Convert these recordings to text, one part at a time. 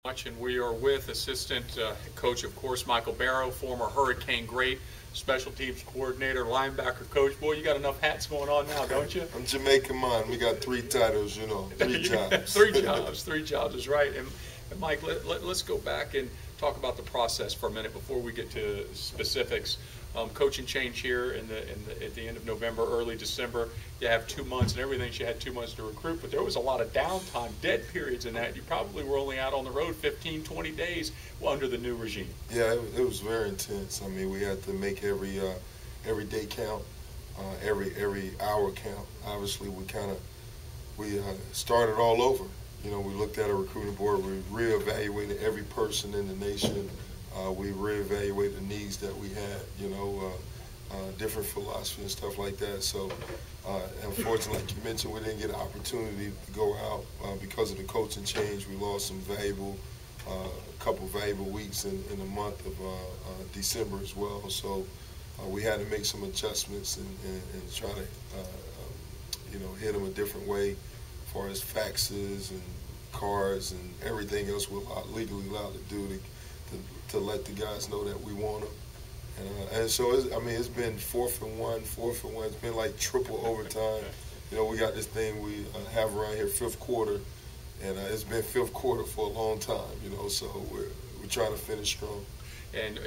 And we are with assistant coach, of course, Michael Barrow, former Hurricane great, special teams coordinator, linebacker coach. Boy, you got enough hats going on now, don't you? I'm Jamaican man. We got three titles, three jobs. Three jobs is right. And Mike, let's go back and talk about the process for a minute before we get to specifics. Coaching change here at the end of November, early December. You have 2 months and everything. She had 2 months to recruit, but there was a lot of downtime, dead periods in that. You probably were only out on the road 15, 20 days under the new regime. Yeah, it was very intense. I mean, we had to make every day count, every hour count. Obviously, we started all over. We looked at a recruiting board. We reevaluated every person in the nation. We reevaluated the needs that we had, different philosophy and stuff like that. So, unfortunately, like you mentioned, we didn't get an opportunity to go out because of the coaching change. We lost some couple valuable weeks in the month of December as well. So, we had to make some adjustments and try to, hit them a different way as far as faxes and cards and everything else we're legally allowed to do to let the guys know that we want them. And so, it's been 4th and 1. It's been like triple overtime. We got this thing we have around here, 5th quarter, and it's been 5th quarter for a long time, so we're trying to finish strong. And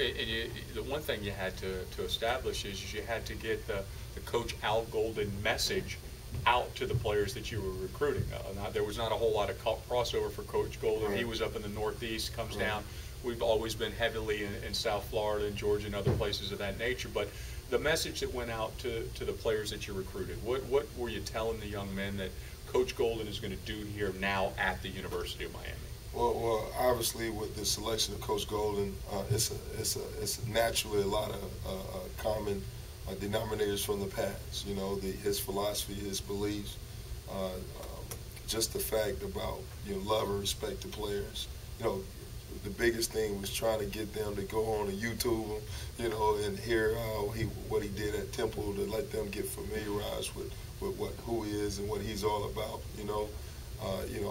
the one thing you had to establish is you had to get the Coach Al Golden message out to the players that you were recruiting. There was not a whole lot of crossover for Coach Golden. Right. He was up in the Northeast, comes down. We've always been heavily in South Florida and Georgia and other places of that nature. But the message that went out to the players that you recruited, what were you telling the young men that Coach Golden is going to do here now at the University of Miami? Well, obviously with the selection of Coach Golden, it's naturally a lot of common denominators from the past. His philosophy, his beliefs, just the fact about love and respect to players. The biggest thing was trying to get them to go on and YouTube him, and hear what he did at Temple, to let them get familiarized with who he is and what he's all about.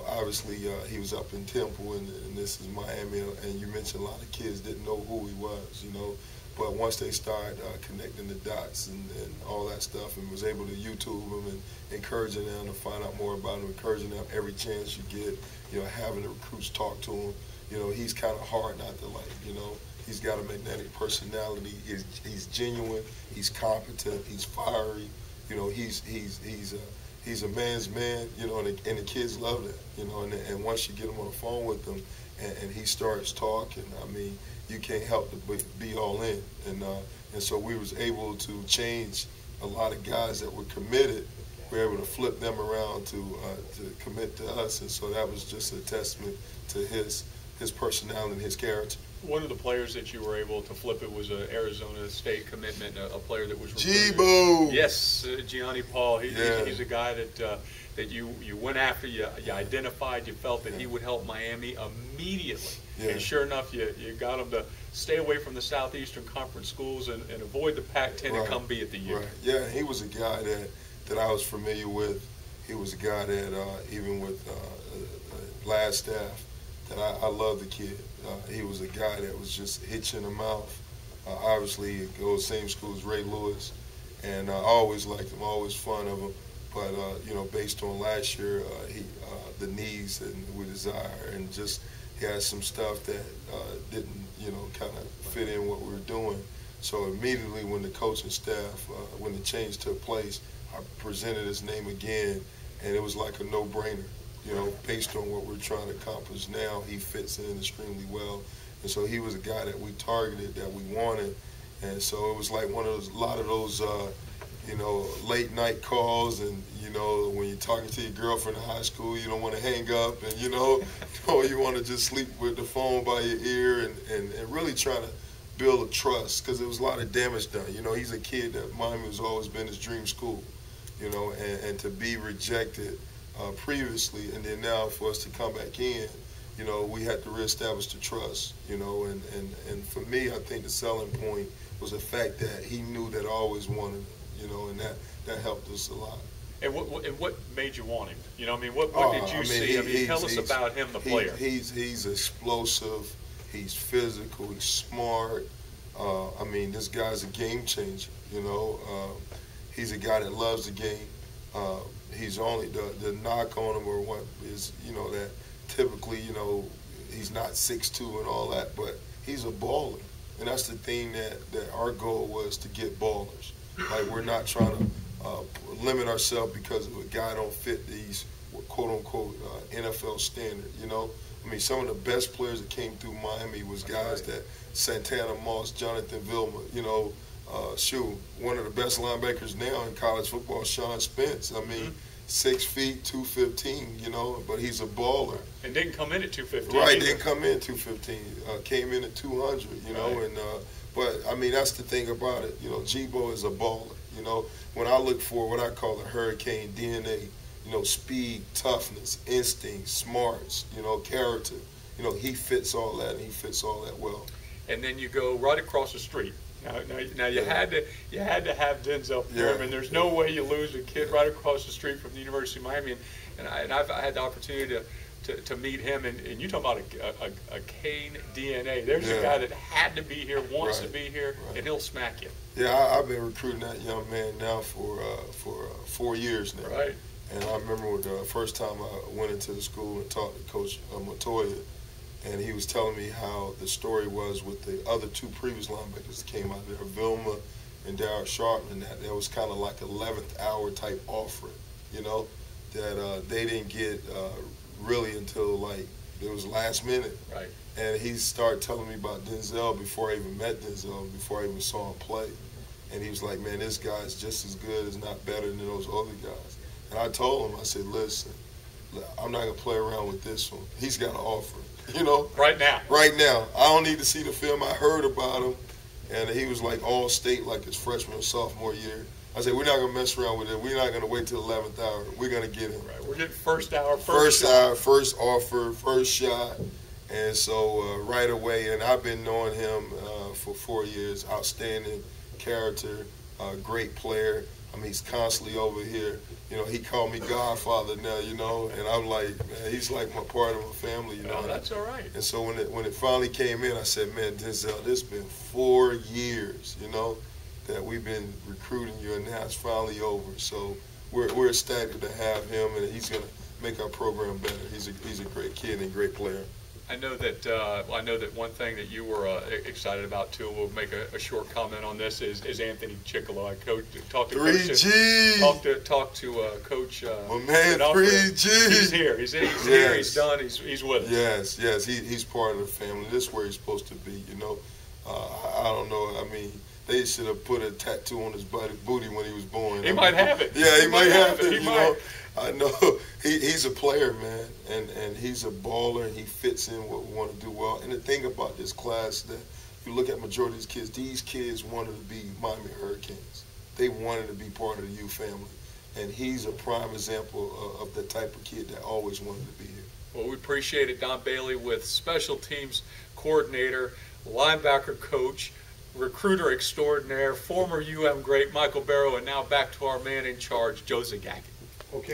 Obviously he was up in Temple, and this is Miami, and you mentioned a lot of kids didn't know who he was, But once they started connecting the dots and all that stuff, and was able to YouTube him and encouraging them to find out more about him, encouraging them every chance you get, having the recruits talk to him. He's kind of hard not to like. He's got a magnetic personality. He's genuine. He's competent. He's fiery. He's a man's man. And the kids love that. And once you get him on the phone with them, and he starts talking, you can't help but be all in. And so we was able to change a lot of guys that were committed. We were able to flip them around to commit to us, and so that was just a testament to his personality and his character. One of the players that you were able to flip it was an Arizona State commitment, a player that was recruited. G-Bo! Yes, Gianni Paul. He's a guy that you went after, you identified, you felt that he would help Miami immediately. Yeah. And sure enough, you got him to stay away from the Southeastern Conference schools and avoid the Pac-10 and come be at the U. Right. Yeah, he was a guy that I was familiar with. He was a guy that, even with last staff, that I love the kid. He was a guy that was just hitch in the mouth. Obviously, he goes same school as Ray Lewis, and I always liked him, always fond of him. But based on last year, the needs and we desire, and just he had some stuff that didn't, kind of fit in what we were doing. So immediately when the coaching staff, when the change took place, I presented his name again, and it was like a no-brainer. Based on what we're trying to accomplish now, he fits in extremely well. And so he was a guy that we targeted, that we wanted. And so it was like a lot of those, late night calls, and, when you're talking to your girlfriend in high school, you don't want to hang up, and, you want to just sleep with the phone by your ear, and really trying to build a trust, because there was a lot of damage done. He's a kid that Miami has always been his dream school, and to be rejected previously, and then now for us to come back in, we had to reestablish the trust, and for me, I think the selling point was the fact that he knew that I always wanted it, and that helped us a lot. And what made you want him? You know, I mean, what did you I mean, see? I mean, tell us about him, the player. He's explosive. He's physical. He's smart. I mean, this guy's a game changer. You know, he's a guy that loves the game. He's only the knock on him or what is, you know, that typically, you know, he's not 6'2" and all that, but he's a baller. And that's the thing that our goal was, to get ballers. Like, we're not trying to limit ourselves because a guy don't fit these quote-unquote NFL standard, you know? I mean, some of the best players that came through Miami was guys that Santana Moss, Jonathan Vilma, you know, one of the best linebackers now in college football, Sean Spence. I mean, 6 feet, 215, you know, but he's a baller. And didn't come in at 215. Right, either. didn't come in 215. Came in at 200, you know, Right. and but I mean, that's the thing about it. You know, Gbo is a baller. You know, when I look for what I call the Hurricane DNA, you know, speed, toughness, instinct, smarts, you know, character. You know, he fits all that, and he fits all that well. And then you go right across the street. Now you had to have Denzel for him, and there's no way you lose a kid right across the street from the University of Miami. And I've had the opportunity to meet him, and you talk about a Cane DNA. There's a guy that had to be here, wants to be here, and he'll smack you. Yeah, I've been recruiting that young man now for 4 years now. Right. And I remember the first time I went into the school and talked to Coach Montoya, and he was telling me how the story was with the other 2 previous linebackers that came out there, Vilma and Darryl Sharpman, that was kind of like 11th hour type offering, you know, that they didn't get really until like it was last minute. Right. And he started telling me about Denzel before I even met Denzel, before I even saw him play. And he was like, man, this guy's just as good, as not better than those other guys. And I told him, I said, listen, I'm not going to play around with this one. He's got an offer, you know? Right now. Right now. I don't need to see the film. I heard about him. And he was like all state like his freshman or sophomore year. I said, we're not going to mess around with it. We're not going to wait till the 11th hour. We're going to get him. Right. We're getting first hour, first shot. hour, first offer, first shot. And so right away, and I've been knowing him for 4 years, outstanding character, great player. I mean, he's constantly over here. You know, he called me Godfather now, you know, and I'm like, man, he's like my part of my family, you know. Oh, that's all right. And so when it finally came in, I said, man, Denzel, this has been 4 years, you know, that we've been recruiting you, and now it's finally over. So we're ecstatic to have him, and he's going to make our program better. He's a great kid and a great player. I know that one thing that you were excited about too. We'll make a short comment on this. Is Anthony Chickalo? I talked to 3G. Talk to Coach. My man, 3G. He's here. He's here. He's done. He's with us. Yes. He's part of the family. This is where he's supposed to be. You know, I don't know. I mean, they should have put a tattoo on his booty when he was born. He might have it. Yeah, he might have it. He You might. know, I know he's a player, man, and he's a baller, and he fits in what we want to do well. And the thing about this class, that if you look at majority of these kids wanted to be Miami Hurricanes. They wanted to be part of the U family, and he's a prime example of the type of kid that always wanted to be here. Well, we appreciate it, Don Bailey, with special teams coordinator, linebacker coach, recruiter extraordinaire, former UM great Michael Barrow, and now back to our man in charge, Joe Zagacki.